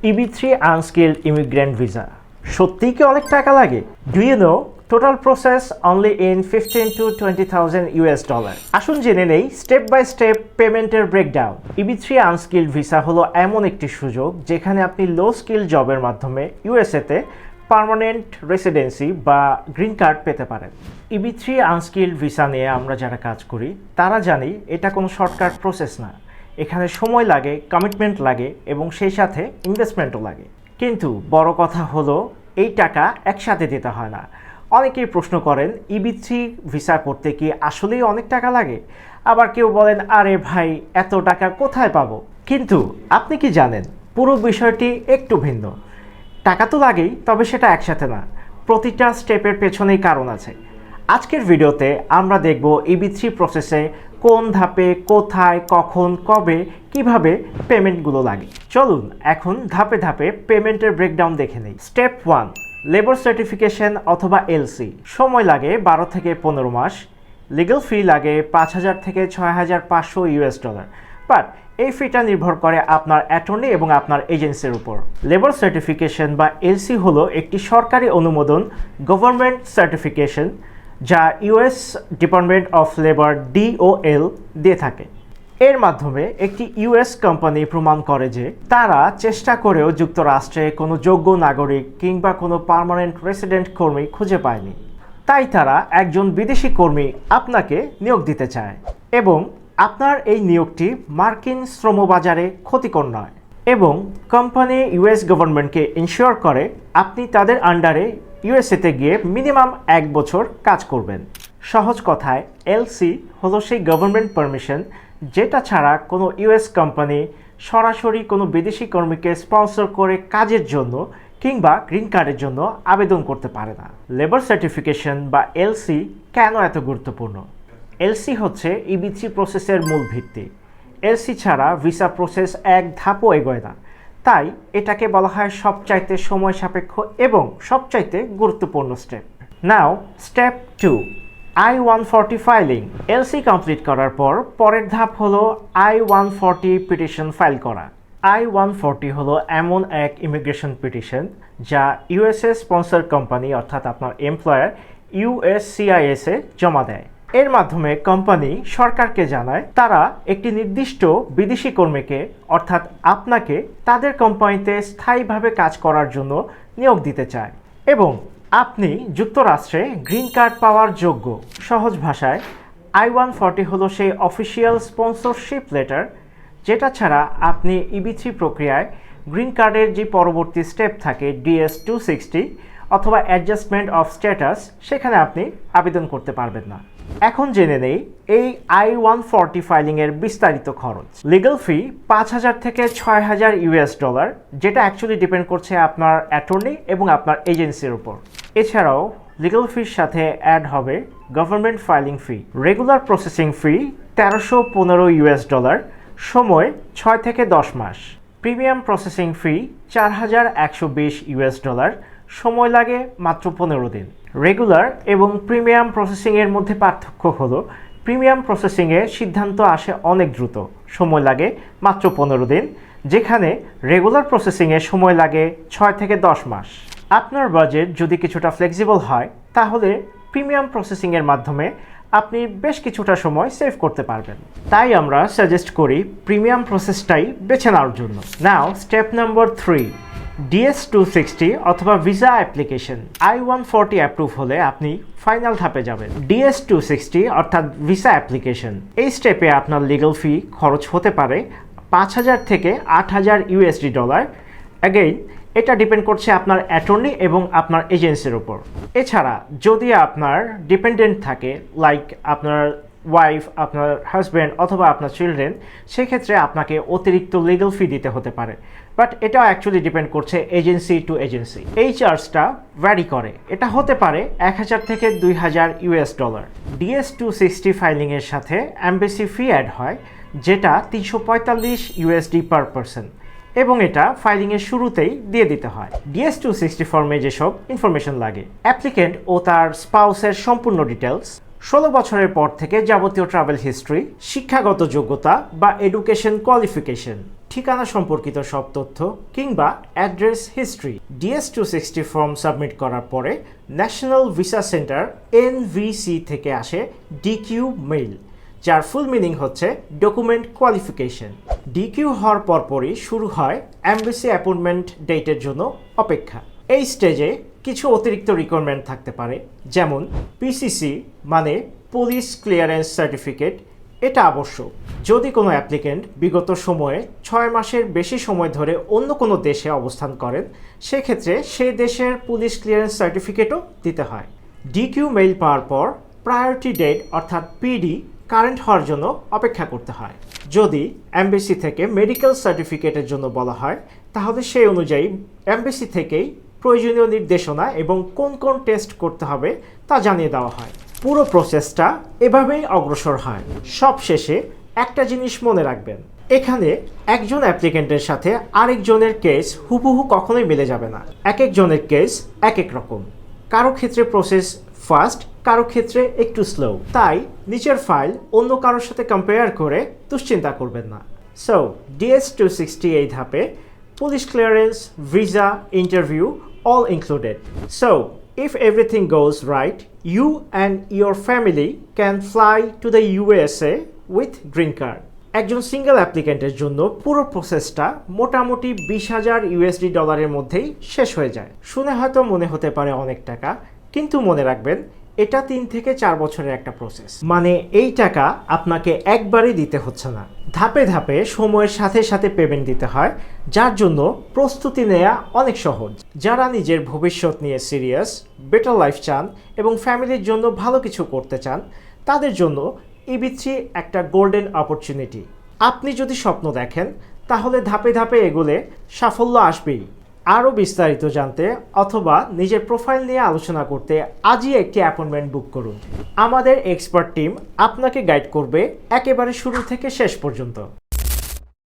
EB3 unskilled immigrant visa সত্যিই কি অনেক টাকা লাগে? Do you know total process only in 15 to 20,000 US dollar. আসুন জেনে নেই স্টেপ বাই স্টেপ পেমেন্টের ব্রেকডাউন। EB3 আনস্কিল্ড ভিসা হলো এমন একটি সুযোগ যেখানে আপনি লো স্কিল জবের মাধ্যমে ইউএসএতে পার্মানেন্ট রেসিডেন্সি বা গ্রিন কার্ড পেতে পারেন। EB3 আনস্কিল্ড ভিসা নিয়ে আমরা যারা কাজ করি তারা জানি এটা কোনো শর্টকাট প্রসেস না। এখানে সময় লাগে, কমিটমেন্ট লাগে এবং সেই সাথে ইনভেস্টমেন্টও লাগে। কিন্তু বড় কথা হলো এই টাকা একসাথে দিতে হয় না। অনেকেই প্রশ্ন করেন EB3 ভিসা করতে কি আসলেই অনেক টাকা লাগে? আবার কেউ বলেন আরে ভাই এত টাকা কোথায় পাবো? কিন্তু আপনি কি জানেন পুরো বিষয়টি একটু ভিন্ন। টাকা তো লাগেই, তবে সেটা একসাথে না, প্রতিটা স্টেপের পেছনেই কারণ আছে। আজকের ভিডিওতে আমরা দেখব EB3 প্রসেসে কোন ধাপে, কোথায়, কখন, কবে, কিভাবে পেমেন্টগুলো লাগে। চলুন এখন ধাপে ধাপে পেমেন্টের ব্রেকডাউন দেখে নিই। স্টেপ 1, লেবার সার্টিফিকেশন অথবা এলসি। সময় লাগে 12 থেকে 15 মাস। লিগ্যাল ফি লাগে 5,000 থেকে 6,500 US ডলার। বাট এই ফিটা নির্ভর করে আপনার অ্যাটর্নি এবং আপনার এজেন্সির উপর। লেবার সার্টিফিকেশন বা এলসি হলো একটি সরকারি অনুমোদন, গভর্নমেন্ট সার্টিফিকেশন, যা US department of labour DOL দিয়ে থাকে। এর মাধ্যমে একটি ইউএস কোম্পানি প্রমাণ করে যে তারা চেষ্টা করেও যুক্তরাষ্ট্রে কোনো যোগ্য নাগরিক কিংবা কোনো পার্মানেন্ট রেসিডেন্ট কর্মী খুঁজে পায়নি। তাই তারা একজন বিদেশি কর্মী আপনাকে নিয়োগ দিতে চায় এবং আপনার এই নিয়োগটি মার্কিন শ্রমবাজারে ক্ষতিকর নয় এবং কোম্পানি ইউএস গভর্নমেন্টকে ইনশিওর করে আপনি তাদের আন্ডারে ইউএসএতে গিয়ে মিনিমাম 1 বছর কাজ করবেন। সহজ কথায় এলসি হলো সেই গভর্নমেন্ট পারমিশন যেটা ছাড়া কোনো ইউএস কোম্পানি সরাসরি কোনো বিদেশি কর্মীকে স্পন্সর করে কাজের জন্য কিংবা গ্রিন কার্ডের জন্য আবেদন করতে পারে না। লেবার সার্টিফিকেশন বা এলসি কেন এত গুরুত্বপূর্ণ? এলসি হচ্ছে EB3 প্রসেসের মূল ভিত্তি। এলসি ছাড়া ভিসা প্রসেস এক ধাপও এগোয় না। তাই এটাকে বলা হয় সবচাইতে সময় সাপেক্ষ এবং সবচাইতে গুরুত্বপূর্ণ step. Now step 2, I-140 filing. LC complete করার পর পরের ধাপ হলো I-140 পিটিশন ফাইল করা। I-140 হলো এমন এক ইমিগ্রেশন পিটিশন যা ইউএসএ স্পন্সর কোম্পানি অর্থাৎ আপনার এমপ্লয়ার USCIS এ জমা দেয়। এর মাধ্যমে কোম্পানি সরকারকে জানায় তারা একটি নির্দিষ্ট বিদেশি কর্মীকে অর্থাৎ আপনাকে তাদের কোম্পানিতে স্থায়ীভাবে কাজ করার জন্য নিয়োগ দিতে চায় এবং আপনি যুক্তরাষ্ট্রে গ্রিন কার্ড পাওয়ার যোগ্য। সহজ ভাষায় I-140 হলো সেই অফিসিয়াল স্পন্সরশিপ লেটার যেটা ছাড়া আপনি EB3 প্রক্রিয়ায় গ্রিন কার্ডের যে পরবর্তী স্টেপ থাকে DS-260 অথবা অ্যাডজাস্টমেন্ট অফ স্ট্যাটাস, সেখানে আপনি আবেদন করতে পারবেন না। এখন জেনে নেই এই I-140 ফাইলিংয়ের বিস্তারিত খরচ। লিগ্যাল ফি 5,000 থেকে 6,000 US ডলার, যেটা অ্যাকচুয়ালি ডিপেন্ড করছে আপনার অ্যাটর্নি এবং আপনার এজেন্সির উপর। এছাড়াও লিগ্যাল ফির সাথে অ্যাড হবে government filing fee. Regular processing fee 1,315 US dollar, সময় 6 থেকে 10 মাস। Premium processing fee 4,120 US dollar, সময় লাগে মাত্র 15 দিন। রেগুলার এবং প্রিমিয়াম প্রসেসিংয়ের মধ্যে পার্থক্য হলো প্রিমিয়াম প্রসেসিংয়ে সিদ্ধান্ত আসে অনেক দ্রুত, সময় লাগে মাত্র 15 দিন, যেখানে রেগুলার প্রসেসিংয়ে সময় লাগে 6 থেকে 10 মাস। আপনার বাজেট যদি কিছুটা ফ্লেক্সিবল হয় তাহলে প্রিমিয়াম প্রসেসিংয়ের মাধ্যমে আপনি বেশ কিছুটা সময় সেভ করতে পারবেন। তাই আমরা সাজেস্ট করি প্রিমিয়াম প্রসেসটাই বেছে নেওয়ার জন্য। নাও স্টেপ নাম্বার 3, DS-260 অথবা ভিসা অ্যাপ্লিকেশন। I-140 অ্যাপ্রুভ হলে আপনি ফাইনাল ধাপে যাবেন, DS-260 অর্থাৎ ভিসা অ্যাপ্লিকেশন। এই স্টেপে আপনার লিগ্যাল ফি খরচ হতে পারে 5,000 থেকে 8,000 USD ডলার। অ্যাগেইন এটা ডিপেন্ড করছে আপনার অ্যাটর্নি এবং আপনার এজেন্সির উপর। এছাড়া যদি আপনার ডিপেন্ডেন্ট থাকে, লাইক আপনার ওয়াইফ, আপনার হাজব্যান্ড অথবা আপনার চিলড্রেন, সেক্ষেত্রে আপনাকে অতিরিক্ত লিগ্যাল ফি দিতে হতে পারে। বাট এটাও অ্যাকচুয়ালি ডিপেন্ড করছে এজেন্সি টু এজেন্সি। এই চার্জটা ভ্যারি করে, এটা হতে পারে 1,000 থেকে 2,000 US ডলার। DS-260 ফাইলিংয়ের সাথে অ্যাম্বাসি ফি অ্যাড হয়, যেটা 345 USD পার পারসন এবং এটা ফাইলিংয়ের শুরুতেই দিয়ে দিতে হয়। DS-260 ফর্মে যেসব ইনফরমেশন লাগে, অ্যাপ্লিকেন্ট ও তার স্পাউসের সম্পূর্ণ ডিটেলস, 16 বছরের পর থেকে যাবতীয় ট্রাভেল হিস্ট্রি, শিক্ষাগত যোগ্যতা বা এডুকেশন কোয়ালিফিকেশন, ঠিকানা সম্পর্কিত সব তথ্য কিংবা address history. DS-260 form submit করার পরে ন্যাশনাল ভিসা সেন্টার NVC থেকে আসে DQ মেইল, যার ফুল মিনিং হচ্ছে ডকুমেন্ট কোয়ালিফিকেশন। DQ হওয়ার পরপরই শুরু হয় এমবেসি অ্যাপয়েন্টমেন্ট ডেটের জন্য অপেক্ষা। এই স্টেজে কিছু অতিরিক্ত রিকোয়ারমেন্ট থাকতে পারে, যেমন PCC মানে পুলিশ ক্লিয়ারেন্স সার্টিফিকেট। এটা আবশ্যক। যদি কোনো অ্যাপ্লিকেন্ট বিগত সময়ে 6 মাসের বেশি সময় ধরে অন্য কোনো দেশে অবস্থান করেন, সেক্ষেত্রে সেই দেশের পুলিশ ক্লিয়ারেন্স সার্টিফিকেটও দিতে হয়। DQ মেইল পাওয়ার পর প্রায়োরিটি ডেট অর্থাৎ PD কারেন্ট হওয়ার জন্য অপেক্ষা করতে হয়। যদি এমবেসি থেকে মেডিকেল সার্টিফিকেটের জন্য বলা হয়, তাহলে সেই অনুযায়ী এমবেসি থেকেই প্রয়োজনীয় নির্দেশনা এবং কোন কোন টেস্ট করতে হবে তা জানিয়ে দেওয়া হয়। পুরো প্রসেসটা এভাবেই অগ্রসর হয়। সব শেষে একটা জিনিস মনে রাখবেন, এখানে একজন অ্যাপ্লিকেন্টের সাথে আরেকজনের কেস হুবহু কখনোই মিলে যাবে না। এক একজনের কেস এক এক রকম। কারো ক্ষেত্রে প্রসেস ফাস্ট, কারো ক্ষেত্রে একটু স্লো। তাই নিচের ফাইল অন্য কারোর সাথে কম্পেয়ার করে দুশ্চিন্তা করবেন না। সো DS-260 এই ধাপে police clearance, visa, interview all included. So if everything goes right, you and your family can fly to the USA with green card. একজন সিঙ্গেল অ্যাপ্লিকেন্টের জন্য পুরো প্রসেসটা মোটামুটি $20,000 মধ্যেই শেষ হয়ে যায়। শুনে হয়তো মনে হতে পারে অনেক টাকা, কিন্তু মনে রাখবেন এটা 3 থেকে 4 বছরের একটা প্রসেস। মানে এই টাকা আপনাকে একবারই দিতে হচ্ছে না, ধাপে ধাপে সময়ের সাথে সাথে পেমেন্ট দিতে হয়, যার জন্য প্রস্তুতি নেওয়া অনেক সহজ। যারা নিজের ভবিষ্যৎ নিয়ে সিরিয়াস, বেটার লাইফ চান এবং ফ্যামিলির জন্য ভালো কিছু করতে চান, তাদের জন্য EB3 একটা গোল্ডেন অপরচুনিটি। আপনি যদি স্বপ্ন দেখেন, তাহলে ধাপে ধাপে এগোলে সাফল্য আসবেই। আরও বিস্তারিত জানতে অথবা নিজের প্রোফাইল নিয়ে আলোচনা করতে আজই একটি অ্যাপয়েন্টমেন্ট বুক করুন। আমাদের এক্সপার্ট টিম আপনাকে গাইড করবে একেবারে শুরু থেকে শেষ পর্যন্ত।